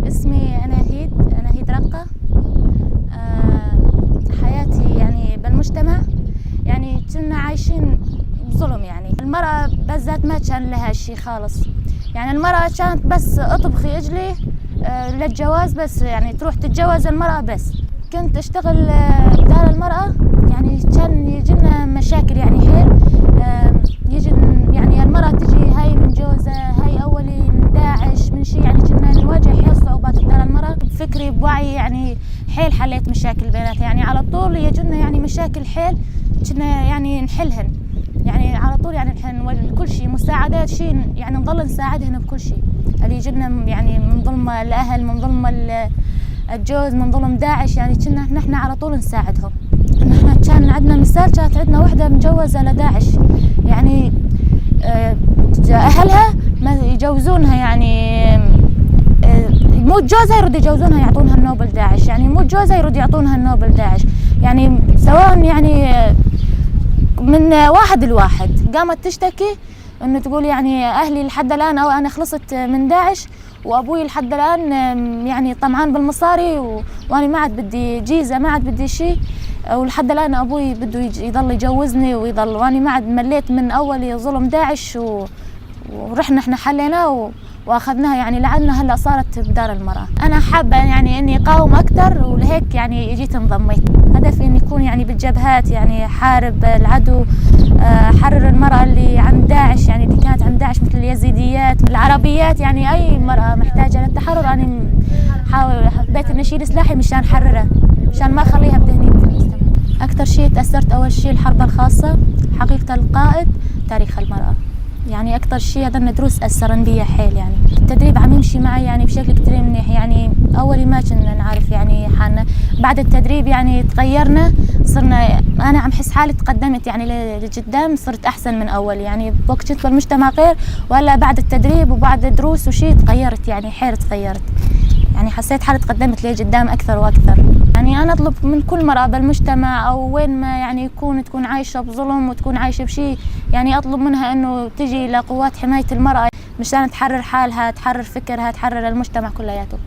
اسمي أناهيد رقة. حياتي يعني بالمجتمع يعني كنا عايشين بظلم. يعني المرأة بالذات ما كان لها شيء خالص. يعني المرأة كانت بس اطبخي اجلي للجواز بس، يعني تروح تتجوز المرأة بس. كنت اشتغل بدار المرأة، يعني كان يجينا مشاكل يعني حيل. يجي يعني المرأة تجي هاي من جوزة، هاي أولي من داعش من شيء، يعني كنا نواجه حيل صعوبات بدار المرأة. بفكري بوعي يعني حيل حليت مشاكل بيناتها، يعني على طول يجونا يعني مشاكل حيل كنا يعني نحلهن، يعني على طول يعني كل شيء مساعدات شيء، يعني نضل نساعدهن بكل شيء. اللي يجينا يعني من ظلم الأهل، من ظلم الجوز، من ظلم داعش، يعني كنا نحن على طول نساعدهم. نحن كان عندنا مثال، كانت عندنا وحدة مجوزة لداعش، يعني أهلها ما يجوزونها، يعني مو جوزها يرد يجوزونها يعطونها النوبل داعش، يعني مو جوزها يرد يعطونها النوبل داعش، يعني سواء يعني من واحد لواحد. قامت تشتكي انه تقول يعني اهلي لحد الان، او انا خلصت من داعش وابوي لحد الان يعني طمعان بالمصاري وانا ما عاد بدي جيزه، ما عاد بدي شيء، ولحد الان ابوي بده يضل يجوزني ويضل، وانا ما عاد مليت من اول ظلم داعش ورحنا احنا حليناه واخذناها، يعني لعنا هلا صارت بدار المرأة. انا حابة يعني اني اقاوم اكثر، ولهيك يعني جيت انضميت. هدفي اني اكون يعني بالجبهات، يعني حارب العدو، حرر المرأة اللي عند داعش، يعني اللي كانت عند داعش مثل اليزيديات العربيات، يعني اي مرأة محتاجة للتحرر. انا حبيت اني اشيل سلاحي مشان حررها، مشان ما اخليها بتهنيد في المجتمع. اكثر شيء تاثرت اول شيء الحرب الخاصة، حقيقة القائد، تاريخ المرأة. يعني أكثر شيء هذا الدروس أثرن بيا حيل. يعني التدريب عم يمشي معي يعني بشكل كثير منيح. يعني أولي ما كنا نعرف يعني حالنا، بعد التدريب يعني تغيرنا، صرنا أنا عم حس حالي تقدمت يعني لقدام، صرت أحسن من أول. يعني وقت كنت بالمجتمع غير، وهلا بعد التدريب وبعد دروس وشيء تغيرت، يعني حيل تغيرت، يعني حسيت حالي تقدمت لقدام أكثر وأكثر. يعني أنا أطلب من كل مرأة بالمجتمع أو وين ما يعني تكون عايشة بظلم وتكون عايشة بشيء، يعني أطلب منها إنه تجي لقوات حماية المرأة مشان تحرر حالها، تحرر فكرها، تحرر المجتمع كلياته.